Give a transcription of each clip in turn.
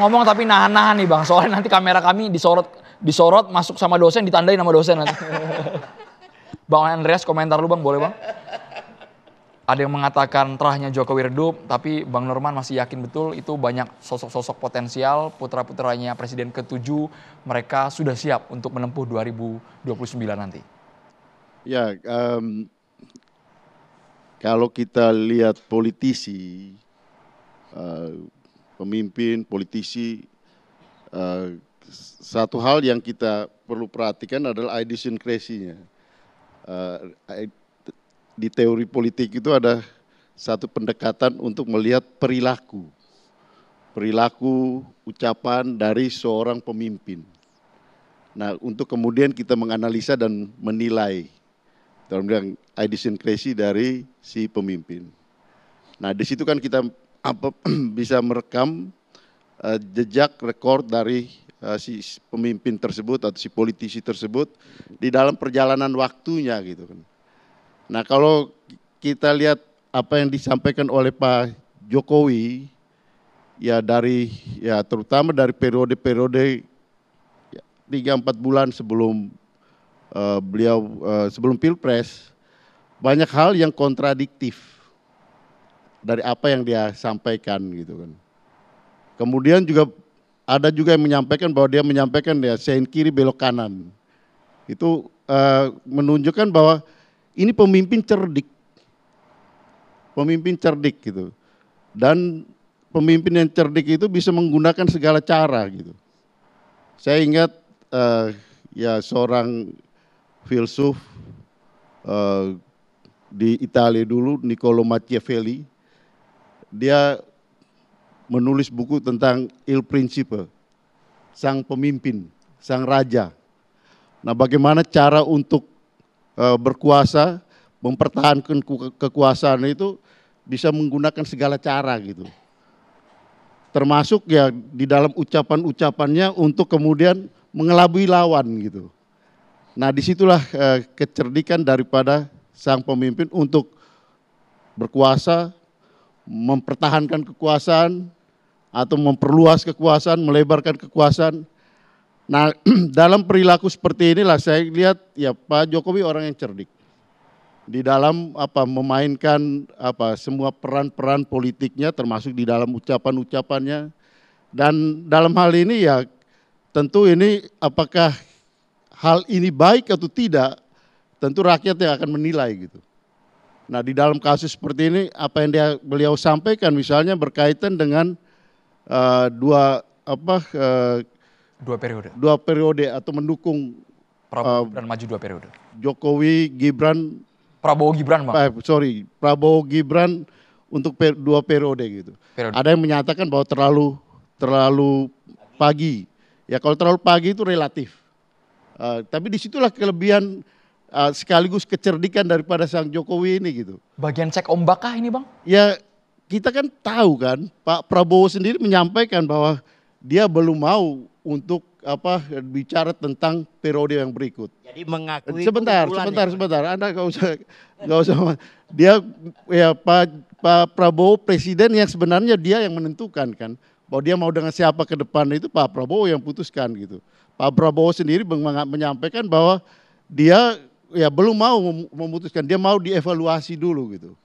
Ngomong tapi nahan-nahan nih Bang, soalnya nanti kamera kami disorot masuk sama dosen, ditandain sama dosen nanti. Bang Andreas, komentar lu Bang, boleh Bang? Ada yang mengatakan terahnya Jokowi redup, tapi Bang Norman masih yakin betul itu banyak sosok-sosok potensial, putra-putranya Presiden ke-7, mereka sudah siap untuk menempuh 2029 nanti. Ya, kalau kita lihat politisi, pemimpin, politisi, satu hal yang kita perlu perhatikan adalah idiosyncrasy-nya. Di teori politik itu ada satu pendekatan untuk melihat perilaku ucapan dari seorang pemimpin. Nah, untuk kemudian kita menganalisa dan menilai dalam bilang idiosyncrasy dari si pemimpin. Nah, di situ kan kita bisa merekam jejak rekor dari si pemimpin tersebut atau si politisi tersebut di dalam perjalanan waktunya gitu kan. Nah, kalau kita lihat apa yang disampaikan oleh Pak Jokowi ya terutama dari periode-periode 3-4 bulan sebelum sebelum Pilpres, banyak hal yang kontradiktif dari apa yang dia sampaikan gitu kan. Kemudian juga ada juga yang menyampaikan bahwa dia menyampaikan ya sein kiri belok kanan. Itu menunjukkan bahwa ini pemimpin cerdik gitu. Dan pemimpin yang cerdik itu bisa menggunakan segala cara gitu. Saya ingat ya seorang filsuf di Italia dulu, Niccolo Machiavelli, dia menulis buku tentang Il Principe, sang pemimpin, sang raja. Nah, bagaimana cara untuk berkuasa, mempertahankan kekuasaan itu bisa menggunakan segala cara gitu. Termasuk ya di dalam ucapan-ucapannya untuk kemudian mengelabui lawan gitu. Nah, disitulah kecerdikan daripada sang pemimpin untuk berkuasa, mempertahankan kekuasaan, atau memperluas kekuasaan, melebarkan kekuasaan. Nah, dalam perilaku seperti inilah saya lihat ya Pak Jokowi orang yang cerdik. Di dalam memainkan semua peran-peran politiknya termasuk di dalam ucapan-ucapannya. Dan dalam hal ini ya tentu ini apakah hal ini baik atau tidak, tentu rakyat yang akan menilai gitu. Nah, di dalam kasus seperti ini apa yang beliau sampaikan misalnya berkaitan dengan dua periode atau mendukung Prabowo Gibran maju 2 periode. Prabowo Gibran untuk 2 periode gitu. Ada yang menyatakan bahwa terlalu pagi. Ya kalau terlalu pagi itu relatif. Tapi disitulah kelebihan sekaligus kecerdikan daripada sang Jokowi ini gitu. Bagian cek ombak kah ini Bang? Ya kita kan tahu kan Pak Prabowo sendiri menyampaikan bahwa dia belum mau untuk bicara tentang periode yang berikut. Jadi mengakui sebentar. Anda nggak usah. Dia ya Pak Prabowo presiden yang sebenarnya dia yang menentukan kan bahwa dia mau dengan siapa ke depan itu Pak Prabowo yang putuskan gitu. Pak Prabowo sendiri menyampaikan bahwa dia ya belum mau memutuskan, dia mau dievaluasi dulu gitu.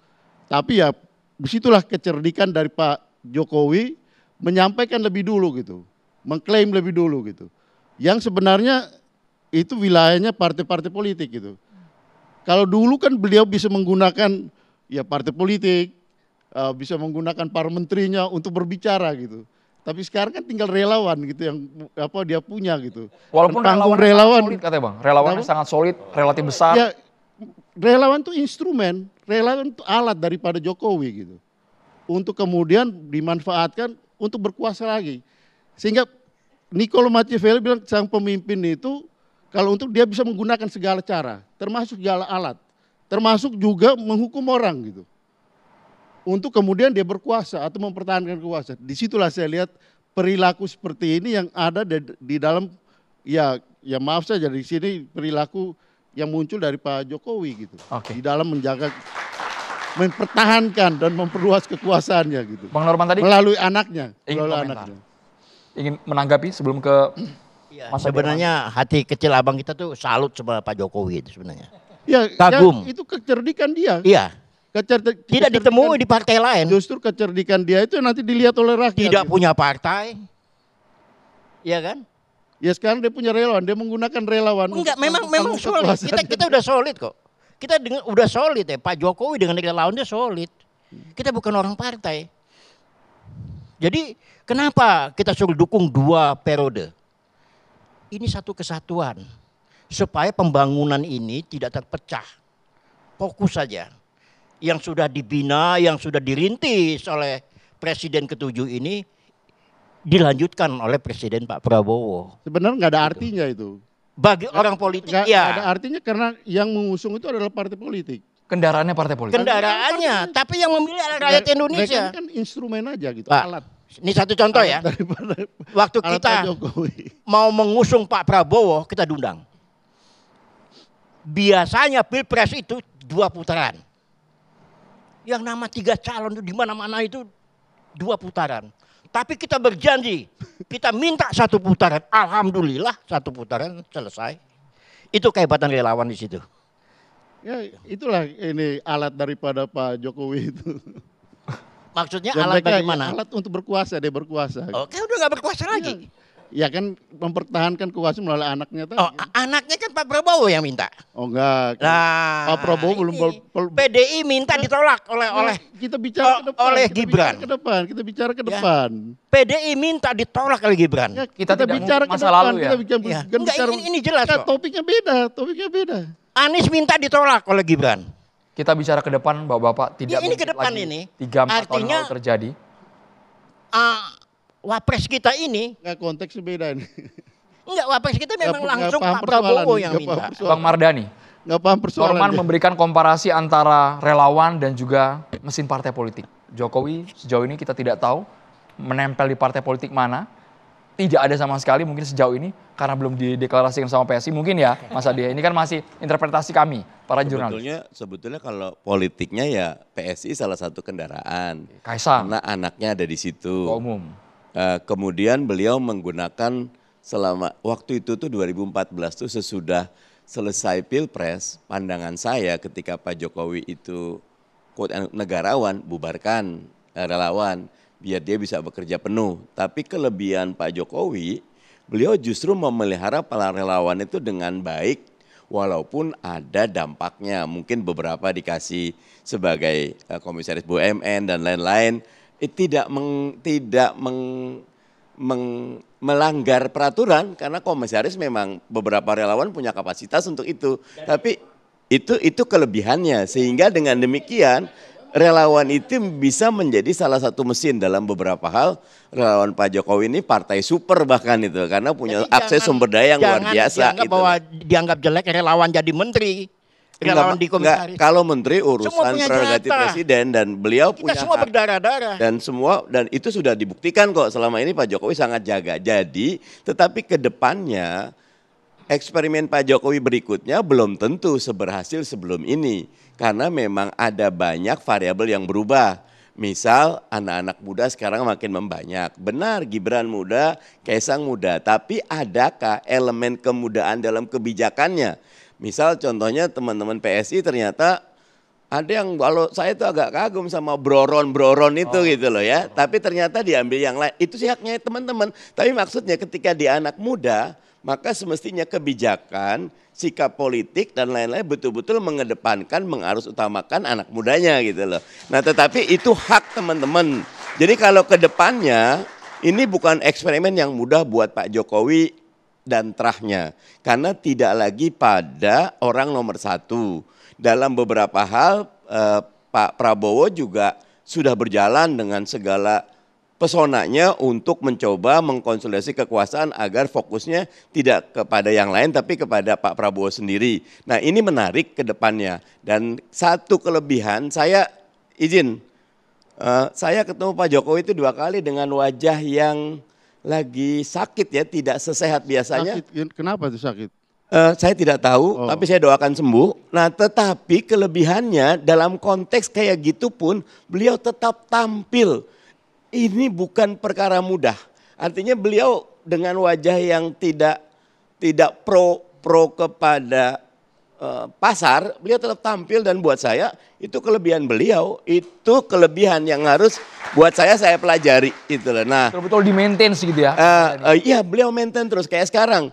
Tapi ya disitulah kecerdikan dari Pak Jokowi menyampaikan lebih dulu gitu, mengklaim lebih dulu gitu. Yang sebenarnya itu wilayahnya partai-partai politik gitu. Kalau dulu kan beliau bisa menggunakan ya partai politik, bisa menggunakan para menterinya untuk berbicara gitu. Tapi sekarang kan tinggal relawan gitu yang dia punya gitu. Walaupun relawan solid katanya Bang, relawannya sangat solid, relatif besar. Ya, relawan itu instrumen, relawan itu alat daripada Jokowi gitu. Untuk kemudian dimanfaatkan untuk berkuasa lagi. Sehingga Niccolo Machiavelli bilang sang pemimpin itu kalau untuk dia bisa menggunakan segala cara, termasuk segala alat, termasuk juga menghukum orang gitu. Untuk kemudian dia berkuasa atau mempertahankan kekuasaan. Disitulah saya lihat perilaku seperti ini yang ada di dalam ya maaf saja di sini perilaku yang muncul dari Pak Jokowi gitu. Okay. Di dalam menjaga, mempertahankan dan memperluas kekuasaannya gitu. Bang Norman tadi melalui anaknya. ingin menanggapi sebelum ke Iya, Mas Ade? sebenarnya hati kecil abang kita tuh salut sama Pak Jokowi itu sebenarnya. Ya, Kagum. itu kecerdikan dia. Iya, tidak Kecerdikan- ditemui di partai lain. Justru kecerdikan dia itu nanti dilihat oleh rakyat. Tidak gitu. punya partai. Iya kan? Ya sekarang dia punya relawan, dia menggunakan relawan. Enggak, untuk memang panggung solid. kekuasaan. Kita udah solid kok. Kita udah solid ya. Pak Jokowi dengan relawannya solid. Kita bukan orang partai. Jadi kenapa kita suruh dukung 2 periode? Ini satu kesatuan. Supaya pembangunan ini tidak terpecah. Fokus saja. Yang sudah dibina, yang sudah dirintis oleh Presiden ke-7 ini dilanjutkan oleh Presiden Pak Prabowo. Sebenarnya nggak ada artinya itu. Bagi orang politik Nggak ya. ada artinya karena yang mengusung itu adalah partai politik. Kendaraannya partai politik. Kendaraannya, tapi yang memilih adalah rakyat Indonesia. Mereka kan instrumen aja gitu, Pak, alat. ini satu contoh ya. Daripada Waktu alat kita Pak Jokowi. mau mengusung Pak Prabowo, kita diundang. Biasanya Pilpres itu 2 putaran. Yang nama 3 calon itu di mana-mana itu 2 putaran. Tapi kita berjanji, kita minta 1 putaran. Alhamdulillah 1 putaran selesai. Itu kehebatan relawan di situ. Ya itulah ini alat daripada Pak Jokowi itu. Maksudnya Dan alat mereka bagaimana? alat untuk berkuasa, dia berkuasa. Oke, udah nggak berkuasa lagi. Ya kan mempertahankan kuasa melalui anaknya tadi. Oh, anaknya kan Pak Prabowo yang minta. Oh enggak. Nah, Pak Prabowo belum ini PDI minta ditolak oleh kita bicara ke depan. oleh kita Gibran. bicara ke depan, kita bicara ke Ya. depan. PDI minta ditolak oleh Gibran. Ya, Kita tidak bicara ke masa depan, lalu ya? kita bicara, Ya. bukan Enggak, bicara ini jelas Nah, kok. topiknya beda. Anies minta ditolak oleh Gibran. Kita bicara ke depan, Bapak-bapak, tidak Ini ke mungkin depan lagi ini. 3-4 tahun Artinya- lalu terjadi. Wapres kita ini, Enggak, konteksnya beda ini. enggak, wapres kita memang Nggak langsung paham Pak Prabowo persoalan, yang nggak minta. paham persoalan. Bang Mardhani, Enggak paham persoalan. Norman dia. memberikan komparasi antara relawan dan juga mesin partai politik. Jokowi sejauh ini kita tidak tahu menempel di partai politik mana. Tidak ada sama sekali mungkin sejauh ini karena belum dideklarasikan sama PSI. Mungkin ya Mas Ade, ini kan masih interpretasi kami, para jurnalis. Sebetulnya kalau politiknya ya PSI salah satu kendaraan. Kaisang, Karena anaknya ada di situ. Ketua Umum. Kemudian beliau menggunakan selama waktu itu tuh 2014 tuh sesudah selesai Pilpres, pandangan saya ketika Pak Jokowi itu negarawan, bubarkan relawan biar dia bisa bekerja penuh. Tapi kelebihan Pak Jokowi, beliau justru memelihara para relawan itu dengan baik walaupun ada dampaknya. Mungkin beberapa dikasih sebagai komisaris BUMN dan lain-lain. Tidak melanggar peraturan karena komisaris memang beberapa relawan punya kapasitas untuk itu. Tapi itu kelebihannya sehingga dengan demikian relawan itu bisa menjadi salah satu mesin dalam beberapa hal. Relawan Pak Jokowi ini partai super bahkan itu karena punya Jadi akses sumber daya yang luar biasa. Jangan Gitu. bahwa dianggap jelek relawan jadi menteri. Relawan di komisaris. Kalau menteri urusan punya prerogatif jatah. presiden dan beliau Kita punya semua hak. berdarah-darah. Dan itu sudah dibuktikan kok selama ini Pak Jokowi sangat jaga. Jadi tetapi ke depannya eksperimen Pak Jokowi berikutnya belum tentu seberhasil sebelum ini. Karena memang ada banyak variabel yang berubah. Misal anak-anak muda sekarang makin membanyak. Benar Gibran muda, Kaisang muda. Tapi adakah elemen kemudaan dalam kebijakannya? Misal contohnya teman-teman PSI ternyata ada yang kalau saya tuh agak kagum sama broron itu gitu loh ya. Tapi ternyata diambil yang lain. Itu sih haknya teman-teman. Tapi maksudnya ketika dia anak muda, maka semestinya kebijakan, sikap politik dan lain-lain betul-betul mengedepankan, mengarus utamakan anak mudanya gitu loh. Nah tetapi itu hak teman-teman. Jadi kalau ke depannya ini bukan eksperimen yang mudah buat Pak Jokowi dan terahnya. Karena tidak lagi pada orang nomor 1. Dalam beberapa hal Pak Prabowo juga sudah berjalan dengan segala pesonanya untuk mencoba mengkonsolidasi kekuasaan agar fokusnya tidak kepada yang lain tapi kepada Pak Prabowo sendiri. Nah ini menarik ke depannya. Dan satu kelebihan saya izin, saya ketemu Pak Jokowi itu 2 kali dengan wajah yang lagi sakit ya, tidak sesehat biasanya. Sakit, kenapa itu sakit? Saya tidak tahu, tapi saya doakan sembuh. Nah tetapi kelebihannya dalam konteks kayak gitu pun beliau tetap tampil. Ini bukan perkara mudah. Artinya beliau dengan wajah yang tidak pro kepada pasar, beliau tetap tampil dan buat saya itu kelebihan beliau, itu kelebihan yang harus buat saya pelajari itu loh. Nah, Betul-betul di-maintain gitu ya. iya beliau maintain terus kayak sekarang.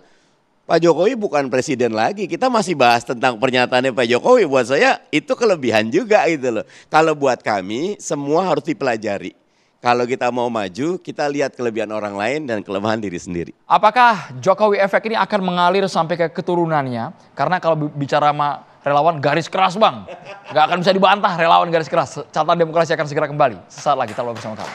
Pak Jokowi bukan presiden lagi, kita masih bahas tentang pernyataannya Pak Jokowi. Buat saya itu kelebihan juga gitu loh. Kalau buat kami semua harus dipelajari. Kalau kita mau maju, kita lihat kelebihan orang lain dan kelemahan diri sendiri. Apakah Jokowi efek ini akan mengalir sampai ke keturunannya? Karena kalau bicara sama relawan garis keras bang, nggak akan bisa dibantah relawan garis keras. Catatan Demokrasi akan segera kembali. Sesaat lagi, tetaplah bersama kami.